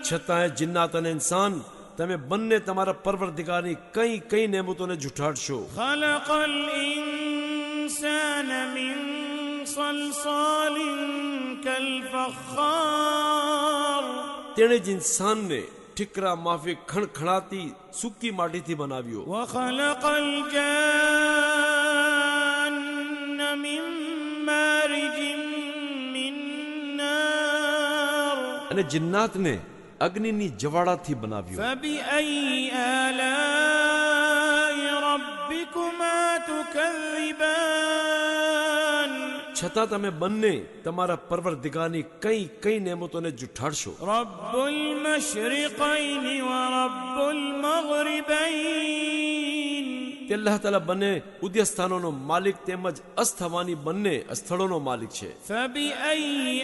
છતાંય જિન્નાત અને ઇન્સાન તમે બંને તમારા પરવરદિગારની કઈ કઈ નેમતોને જુઠાડશો. ખલકલ ઇન્સાન મિન સલસાલિન કલ ફખ્ખાર, તેણે જ ઇન્સાનને ઠીકરા માફી ખણખણાતી સૂકી માટીથી બનાવ્યો. વખલકલ જાન્ન મિન મારિજિન મિન નાર, અને જિન્નાતને અગ્નિની જવાળાથી બનાવ્યો. ફબિઅય્યિ આલાઇ રબ્બિકુમા તુકઝિબાન, છતાં તમે બંને તમારા પરવરદિગારની કઈ કઈ નેમતોને જુઠાડશો. રબ્બુલ મશરિકૈન વ રબ્બુલ મગરિબૈન, તે અલ્લાહ તાલા બંને ઉદય સ્થાનોનો માલિક તેમજ અસ્ત થવાની બંને સ્થળોનો માલિક છે. ફબિઅય્યિ